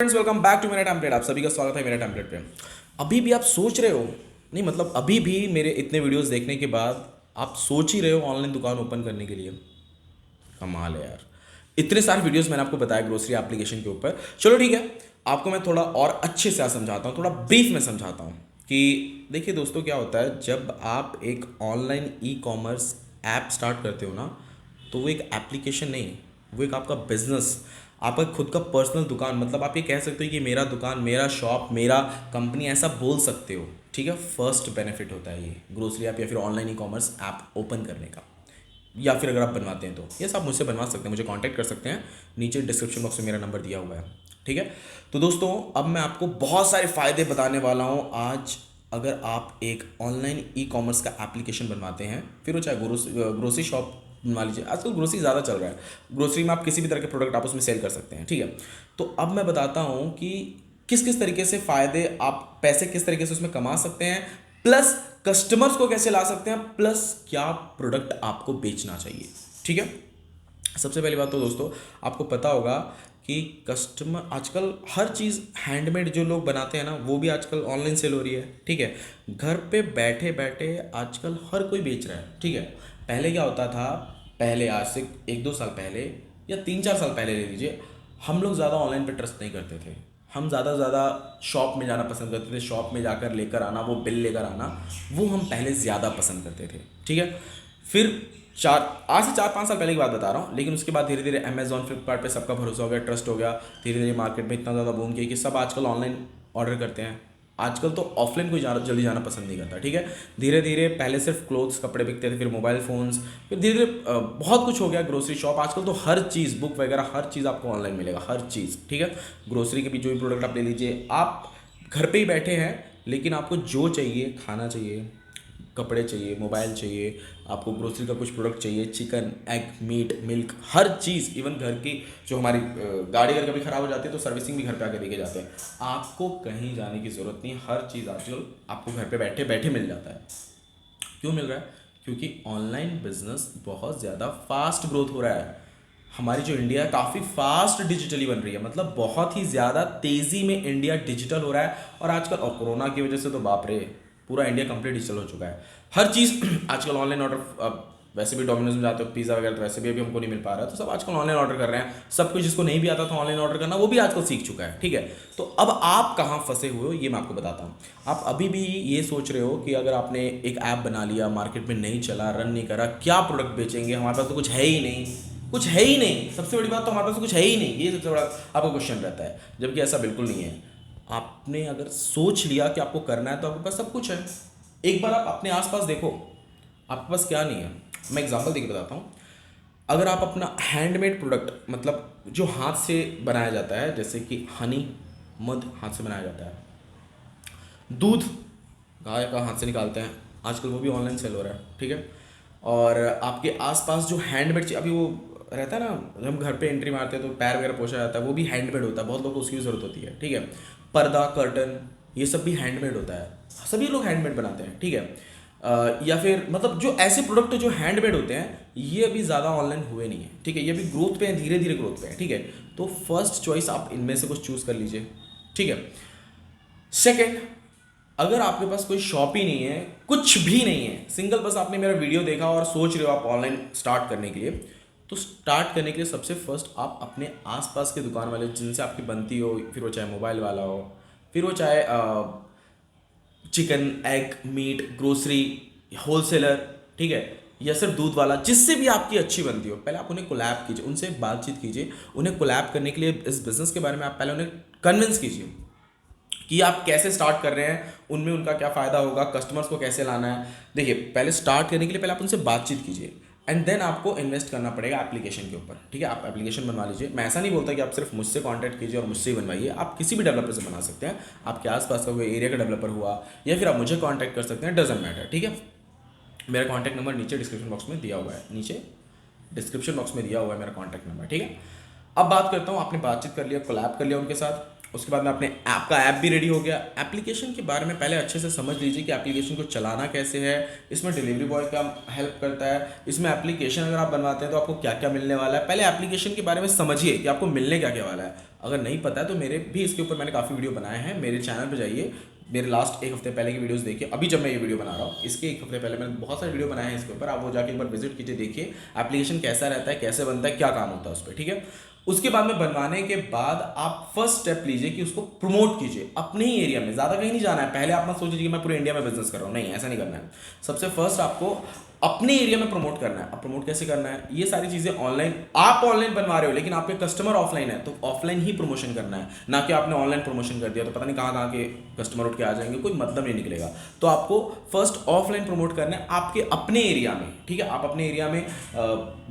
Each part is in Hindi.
फ्रेंड्स वेलकम बैक टू मेरा टेम्पलेट। आप सभी का स्वागत है मेरे टेम्पलेट पे। अभी भी आप सोच रहे हो, नहीं मतलब अभी भी मेरे इतने वीडियोस देखने के बाद आप सोच ही रहे हो ऑनलाइन दुकान ओपन करने के लिए। कमाल है यार, इतने सारे वीडियोस मैंने आपको बताया ग्रोसरी एप्लीकेशन के ऊपर। चलो ठीक है, आपको मैं थोड़ा और अच्छे से समझाता हूँ, थोड़ा ब्रीफ में समझाता हूँ कि देखिए दोस्तों क्या होता है जब आप एक online e commerce app start करते हो ना, तो वो एक एप्लीकेशन नहीं, वो एक आपका बिजनेस, आपका खुद का पर्सनल दुकान, मतलब आप ये कह सकते हो कि मेरा दुकान, मेरा शॉप, मेरा कंपनी, ऐसा बोल सकते हो। ठीक है, फर्स्ट बेनिफिट होता है ये ग्रोसरी ऐप या फिर online e commerce app open करने का। या फिर अगर आप बनवाते हैं तो ये सब मुझसे बनवा सकते हैं, मुझे कांटेक्ट कर सकते हैं, नीचे डिस्क्रिप्शन बॉक्स में मेरा नंबर दिया हुआ है। ठीक है, तो दोस्तों अब मैं आपको बहुत सारे फ़ायदे बताने वाला हूँ आज। अगर आप एक ऑनलाइन ई कॉमर्स का एप्लीकेशन बनवाते हैं, फिर वो चाहे ग्रोसरी शॉप बनवा लीजिए, आजकल ग्रोसरी ज़्यादा चल रहा है, ग्रोसरी में आप किसी भी तरह के प्रोडक्ट आप उसमें सेल कर सकते हैं। ठीक है, तो अब मैं बताता हूँ कि किस किस तरीके से फ़ायदे, आप पैसे किस तरीके से उसमें कमा सकते हैं, प्लस कस्टमर्स को कैसे ला सकते हैं, प्लस क्या प्रोडक्ट आपको बेचना चाहिए। ठीक है, सबसे पहली बात तो दोस्तों आपको पता होगा कि कस्टमर आजकल हर चीज़ हैंडमेड जो लोग बनाते हैं ना, वो भी आजकल ऑनलाइन सेल हो रही है। ठीक है, घर पे बैठे बैठे आजकल हर कोई बेच रहा है। ठीक है, पहले क्या होता था, पहले आज से 1-2 साल पहले या 3-4 साल पहले ले लीजिए, हम लोग ज़्यादा ऑनलाइन पे ट्रस्ट नहीं करते थे। हम ज़्यादा से ज़्यादा शॉप में जाना पसंद करते थे, शॉप में जाकर लेकर आना, वो बिल लेकर आना, वो हम पहले ज़्यादा पसंद करते थे। ठीक है, फिर आज से 4-5 साल पहले की बात बता रहा हूँ, लेकिन उसके बाद धीरे धीरे अमेजॉन, फ्लिपकार्ट पे सबका भरोसा हो गया, ट्रस्ट हो गया, धीरे धीरे मार्केट में इतना ज़्यादा बूम किया कि सब आजकल ऑनलाइन ऑर्डर करते हैं। आजकल तो ऑफलाइन कोई जल्दी जाना पसंद नहीं करता। ठीक है, धीरे धीरे पहले सिर्फ क्लोथ्स, कपड़े बिकते थे, फिर मोबाइल फ़ोन्स, फिर धीरे धीरे बहुत कुछ हो गया, ग्रोसरी शॉप, आजकल तो हर चीज़, बुक वगैरह हर चीज़ आपको ऑनलाइन मिलेगा, हर चीज़। ठीक है, ग्रोसरी के भी जो भी प्रोडक्ट आप ले लीजिए, आप घर पे ही बैठे हैं, लेकिन आपको जो चाहिए, खाना चाहिए, कपड़े चाहिए, मोबाइल चाहिए, आपको ग्रोसरी का कुछ प्रोडक्ट चाहिए, चिकन, एग, मीट, मिल्क, हर चीज़, इवन घर की जो हमारी गाड़ी अगर कभी ख़राब हो जाती है तो सर्विसिंग भी घर पे आके देके जाते हैं। आपको कहीं जाने की ज़रूरत नहीं, हर चीज़ आजकल आपको घर पे बैठे बैठे मिल जाता है। क्यों मिल रहा है? क्योंकि ऑनलाइन बिजनेस बहुत ज़्यादा फास्ट ग्रोथ हो रहा है। हमारी जो इंडिया है काफ़ी फास्ट डिजिटली बन रही है, मतलब बहुत ही ज़्यादा तेज़ी में इंडिया डिजिटल हो रहा है। और आजकल, और कोरोना की वजह से तो बाप रे, पूरा इंडिया कंप्लीट डिजिटल हो चुका है। हर चीज़ आजकल ऑनलाइन ऑर्डर, वैसे भी डोमिनोज में जाते हो पिज़्ज़ा वगैरह, तो वैसे भी अभी हमको नहीं मिल पा रहा है, तो सब आजकल ऑनलाइन ऑर्डर कर रहे हैं। सब कुछ जिसको नहीं भी आता था ऑनलाइन ऑर्डर करना, वो भी आजकल सीख चुका है। ठीक है, तो अब आप कहाँ फंसे हुए हो ये मैं आपको बताता हूँ। आप अभी भी ये सोच रहे हो कि अगर आपने एक ऐप बना लिया, मार्केट में नहीं चला, रन नहीं करा, क्या प्रोडक्ट बेचेंगे, हमारे पास तो कुछ है ही नहीं, कुछ है ही नहीं, सबसे बड़ी बात तो हमारे पास तो कुछ है ही नहीं, ये सबसे बड़ा आपका क्वेश्चन रहता है। जबकि ऐसा बिल्कुल नहीं है। आपने अगर सोच लिया कि आपको करना है तो आपके पास सब कुछ है। एक बार आप अपने आसपास देखो, आपके पास क्या नहीं है। मैं एग्जांपल देके बताता हूँ। अगर आप अपना हैंडमेड प्रोडक्ट, मतलब जो हाथ से बनाया जाता है, जैसे कि हनी, मध हाथ से बनाया जाता है, दूध गाय का हाथ से निकालते हैं, आजकल वो भी ऑनलाइन सेल हो रहा है। ठीक है, और आपके आसपास जो हैंडमेड, अभी वो रहता है ना, जब हम घर पे एंट्री मारते हैं तो पैर वगैरह पोछा जाता है, वो भी हैंडमेड होता है, बहुत लोगों को उसकी ज़रूरत होती है। ठीक है, पर्दा, कर्टन, ये सब भी हैंडमेड होता है, सभी लोग हैंडमेड बनाते हैं। ठीक है, या फिर मतलब जो ऐसे प्रोडक्ट जो हैंडमेड होते हैं, ये अभी ज़्यादा ऑनलाइन हुए नहीं है। ठीक है, ये भी ग्रोथ पे हैं, धीरे धीरे ग्रोथ पे है। ठीक है, तो फर्स्ट चॉइस आप इनमें से कुछ चूज़ कर लीजिए। ठीक है, सेकेंड, अगर आपके पास कोई शॉप ही नहीं है, कुछ भी नहीं है, सिंगल बस आपने मेरा वीडियो देखा और सोच रहे हो आप ऑनलाइन स्टार्ट करने के लिए, तो स्टार्ट करने के लिए सबसे फर्स्ट आप अपने आसपास के दुकान वाले जिनसे आपकी बनती हो, फिर वो चाहे मोबाइल वाला हो, फिर वो चाहे chicken, egg, meat, grocery, wholesaler, ठीक है, या सिर्फ दूध वाला, जिससे भी आपकी अच्छी बनती हो, पहले आप उन्हें कोलैब कीजिए, उनसे बातचीत कीजिए। उन्हें कोलैब करने के लिए इस बिज़नेस के बारे में आप पहले उन्हें कन्विंस कीजिए कि आप कैसे स्टार्ट कर रहे हैं, उनमें उनका क्या फ़ायदा होगा, कस्टमर्स को कैसे लाना है। देखिए, पहले स्टार्ट करने के लिए पहले आप उनसे बातचीत कीजिए, एंड देन आपको इन्वेस्ट करना पड़ेगा एप्लीकेशन के ऊपर। ठीक है, आप एप्लीकेशन बनवा लीजिए। मैं ऐसा नहीं बोलता कि आप सिर्फ मुझसे कांटेक्ट कीजिए और मुझसे ही बनवाइए, आप किसी भी डेवलपर से बना सकते हैं। आपके आसपास का कोई एरिया का डेवलपर हुआ, या फिर आप मुझे कॉन्टैक्ट कर सकते हैं, डजेंट मैटर। ठीक है, मेरा कॉन्टैक्ट नंबर नीचे डिस्क्रिप्शन बॉक्स में दिया हुआ है, नीचे डिस्क्रिप्शन बॉक्स में दिया हुआ है मेरा कॉन्टैक्ट नंबर। ठीक है, अब बात करता हूँ, आपने बातचीत कर लिया, कोलैब कर लिया उनके साथ, उसके बाद में अपने ऐप का ऐप भी रेडी हो गया। एप्लीकेशन के बारे में पहले अच्छे से समझ लीजिए कि एप्लीकेशन को चलाना कैसे है, इसमें डिलीवरी बॉय क्या हेल्प करता है, इसमें एप्लीकेशन अगर आप बनवाते हैं तो आपको क्या क्या मिलने वाला है। पहले एप्लीकेशन के बारे में समझिए कि आपको मिलने क्या क्या वाला है। अगर नहीं पता है तो मेरे भी इसके ऊपर मैंने काफ़ी वीडियो बनाए हैं, मेरे चैनल पर जाइए, मेरे लास्ट एक हफ्ते पहले की वीडियोस देखिए। अभी जब मैं ये वीडियो बना रहा हूँ इसके एक हफ्ते पहले मैंने बहुत सारे वीडियो बनाए हैं इसके ऊपर, आप वो जाके एक बार विजिट कीजिए, देखिए एप्लीकेशन कैसा रहता है, कैसे बनता है, क्या काम होता है उस पर, ठीक है। उसके बाद में बनवाने के बाद आप फर्स्ट स्टेप लीजिए कि उसको प्रमोट कीजिए अपने ही एरिया में, ज़्यादा कहीं नहीं जाना है। पहले आप मत सोचिए कि मैं पूरे इंडिया में बिजनेस कर रहा हूँ, नहीं, ऐसा नहीं करना है। सबसे फर्स्ट आपको अपने एरिया में प्रमोट करना है। अब प्रमोट कैसे करना है, ये सारी चीज़ें ऑनलाइन, आप ऑनलाइन बनवा रहे हो लेकिन आपके कस्टमर ऑफलाइन है तो ऑफलाइन ही प्रमोशन करना है, ना कि आपने ऑनलाइन प्रमोशन कर दिया तो पता नहीं कहाँ कहाँ के कस्टमर उठ के आ जाएंगे, कोई मतलब नहीं निकलेगा। तो आपको फर्स्ट ऑफलाइन प्रमोट करना है आपके अपने एरिया में, ठीक है। आप अपने एरिया में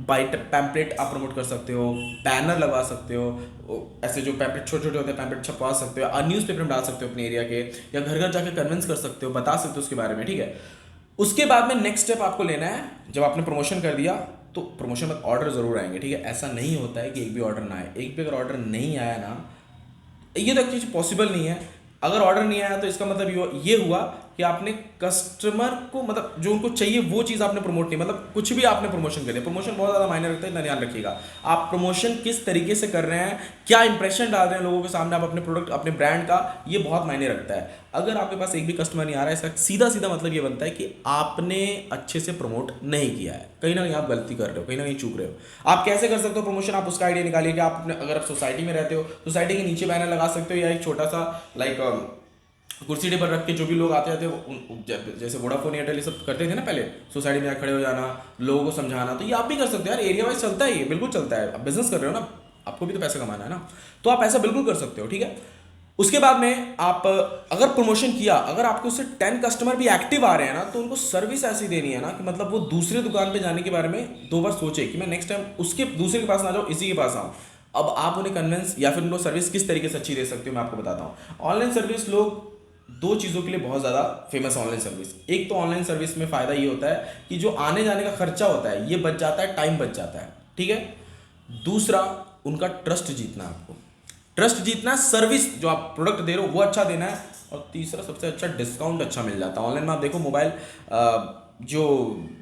बाई पैम्पलेट आप प्रमोट कर सकते हो, बैनर लगा सकते हो, ऐसे जो पैम्पलेट छोटे छोटे होते हैं पैम्पलेट छपवा सकते हो, न्यूज़पेपर में डाल सकते हो अपने एरिया के, या घर घर जाकर कन्विंस कर सकते हो, बता सकते हो उसके बारे में, ठीक है। उसके बाद में नेक्स्ट स्टेप आपको लेना है, जब आपने प्रमोशन कर दिया तो प्रमोशन में ऑर्डर जरूर आएंगे, ठीक है। ऐसा नहीं होता है कि एक भी ऑर्डर ना आए, एक भी अगर ऑर्डर नहीं आया ना, ये तो चीज़ पॉसिबल नहीं है। अगर ऑर्डर नहीं आया तो इसका मतलब ये हुआ कि आपने कस्टमर को, मतलब जो उनको चाहिए वो चीज़ आपने प्रमोट नहीं, मतलब कुछ भी आपने प्रमोशन कर दिया। प्रमोशन बहुत ज़्यादा मायने रखता है, इतना ध्यान रखिएगा। आप प्रमोशन किस तरीके से कर रहे हैं, क्या इंप्रेशन डाल रहे हैं लोगों के सामने आप अपने प्रोडक्ट अपने ब्रांड का, ये बहुत मायने रखता है। अगर आपके पास एक भी कस्टमर नहीं आ रहा है, इसका सीधा सीधा मतलब ये बनता है कि आपने अच्छे से प्रमोट नहीं किया है, कहीं ना कहीं आप गलती कर रहे हो, कहीं ना कहीं चूक रहे हो। आप कैसे कर सकते हो प्रमोशन, आप उसका आइडिया निकालिए कि आप अपने, अगर आप सोसाइटी में रहते हो, सोसाइटी के नीचे बैनर लगा सकते हो, या एक छोटा सा लाइक कुर्सी टेबल रख के जो भी लोग आते जाते जैसे वोडाफोन एयरटेल ये सब करते थे ना पहले, सोसाइटी में खड़े हो जाना, लोगों को समझाना, तो ये आप भी कर सकते हो यार। एरिया वाइज चलता है, ये बिल्कुल चलता है। आप बिजनेस कर रहे हो ना, आपको भी तो पैसा कमाना है ना, तो आप ऐसा बिल्कुल कर सकते हो, ठीक है। उसके बाद में आप अगर प्रमोशन किया, अगर आपके उससे 10 कस्टमर भी एक्टिव आ रहे हैं ना, तो उनको सर्विस ऐसी देनी है ना कि मतलब वो दूसरे दुकान पे जाने के बारे में 2 बार सोचे कि मैं नेक्स्ट टाइम उसके दूसरे के पास ना जाऊँ, इसी के पास आऊँ। अब आप उन्हें कन्विंस या फिर उनको सर्विस किस तरीके से अच्छी दे सकते हो, मैं आपको बताता हूँ। ऑनलाइन सर्विस, लोग 2 चीज़ों के लिए बहुत ज़्यादा फेमस है ऑनलाइन सर्विस। एक तो ऑनलाइन सर्विस में फ़ायदा ये होता है कि जो आने जाने का खर्चा होता है ये बच जाता है, टाइम बच जाता है, ठीक है। दूसरा, उनका ट्रस्ट जीतना है, आपको ट्रस्ट जीतना है, सर्विस जो आप प्रोडक्ट दे रहे हो वो अच्छा देना है, और तीसरा सबसे अच्छा, डिस्काउंट अच्छा मिल जाता है। ऑनलाइन में आप देखो मोबाइल जो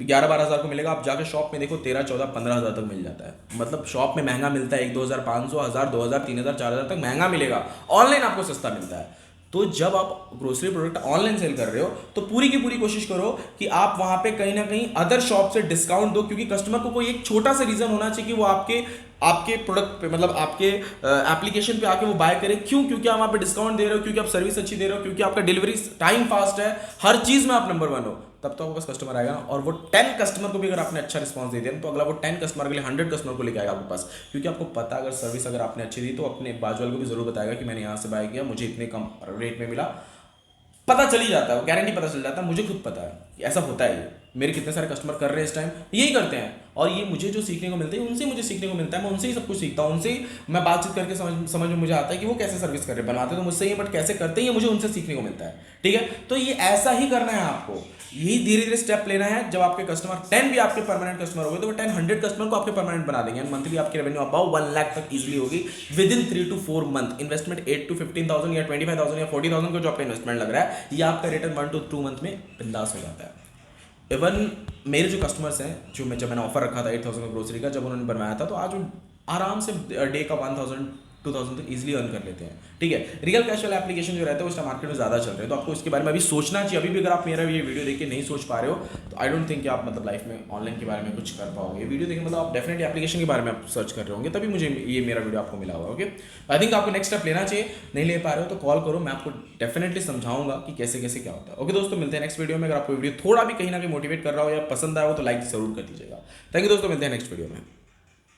11-12 हज़ार को मिलेगा, आप जाके शॉप में देखो 13-14-15 हज़ार तक मिल जाता है। मतलब शॉप में महंगा मिलता है, 1-2 हज़ार, 500, 1000, 2000, 3000, 4000 तक महंगा मिलेगा, ऑनलाइन आपको सस्ता मिलता है। तो जब आप ग्रोसरी प्रोडक्ट ऑनलाइन सेल कर रहे हो तो पूरी की पूरी कोशिश करो कि आप वहां पे कहीं ना कहीं अदर शॉप से डिस्काउंट दो, क्योंकि कस्टमर को कोई एक छोटा सा रीजन होना चाहिए कि वो आपके आपके प्रोडक्ट पे, मतलब आपके एप्लीकेशन पे आके वो बाय करे। क्यों? क्योंकि आप वहाँ पे डिस्काउंट दे रहे हो, क्योंकि आप सर्विस अच्छी दे रहे हो, क्योंकि आपका डिलीवरी टाइम फास्ट है, हर चीज़ में आप नंबर 1 हो, तब तो आपके पास कस्टमर आएगा। और वो 10 कस्टमर को भी अगर आपने अच्छा रिस्पॉन्स दे दिया तो अगला वो 10 कस्टमर के लिए 100 कस्टमर को लेके आएगा आपके पास, क्योंकि आपको पता अगर सर्विस अगर आपने अच्छी दी तो अपने बाजू वाले को भी जरूर बताएगा कि मैंने यहाँ से बाय किया, मुझे इतने कम रेट में मिला। पता चल ही जाता है, गारंटी पता चल जाता है, मुझे खुद पता है कि ऐसा होता है। ये मेरे कितने सारे कस्टमर कर रहे हैं इस टाइम, यही करते हैं, और ये मुझे जो सीखने को मिलता है उनसे मुझे सीखने को मिलता है, मैं उनसे ही सब कुछ सीखता हूँ, उनसे ही मैं बातचीत करके समझ में मुझे आता है कि वो कैसे सर्विस कर रहे हैं। बनाते तो मुझसे ही है बट कैसे करते हैं ये मुझे उनसे सीखने को मिलता है, ठीक है। तो ये ऐसा ही करना है आपको, यही धीरे धीरे स्टेप लेना है। जब आपके कस्टमर 10 भी आपके परमानेंट कस्टमर हो गए तो वो 10 100 कस्टमर को आपके परमानेंट बना देंगे, मंथली आपकी रेवेन्यू अबाउ 1 लाख तक इजीली होगी with in 3 to 4 month. Investment 8 to 15,000 या 25,000 या 40,000 का जो आपका इन्वेस्टमेंट लग रहा है, ये आपका रिटर्न 1 to 2 मंथ में बिंदास हो जाता है। इवन मेरे जो कस्टमर्स हैं, जब मैंने ऑफर रखा था 8,000 का ग्रोसरी का, जब उन्होंने बनवाया था तो आज वो आराम से डे का 1,000 2,000 तक इजीली अर्न कर लेते हैं, ठीक है। रियल कैश वाले एप्लीकेशन जो रहते हैं वो मार्केट में ज़्यादा चल रहे हैं, तो आपको इसके बारे में अभी सोचना चाहिए। अभी भी अगर आप मेरा ये वीडियो देख के नहीं सोच पा रहे हो तो आई डोंट थिंक कि आप मतलब लाइफ में ऑनलाइन के बारे में कुछ कर पाओगे। ये वीडियो देखें मतलब आप डेफिनेटली एप्लीकेशन के बारे में आप सर्च कर रहे होंगे, तभी मुझे ये मेरा वीडियो आपको मिला होगा, ओके। आई थिंक आपको नेक्स्ट स्टेप लेना चाहिए, नहीं ले पा रहे हो तो कॉल करो, मैं आपको डेफिनेटली समझाऊंगा कि कैसे कैसे क्या होता है, ओके दोस्तों। मिलते हैं नेक्स्ट वीडियो में। अगर आपको वीडियो थोड़ा भी कहीं ना कहीं मोटिवेट कर रहा हो या पसंद आया हो तो लाइक जरूर कर दीजिएगा। थैंक यू दोस्तों, मिलते हैं नेक्स्ट वीडियो में।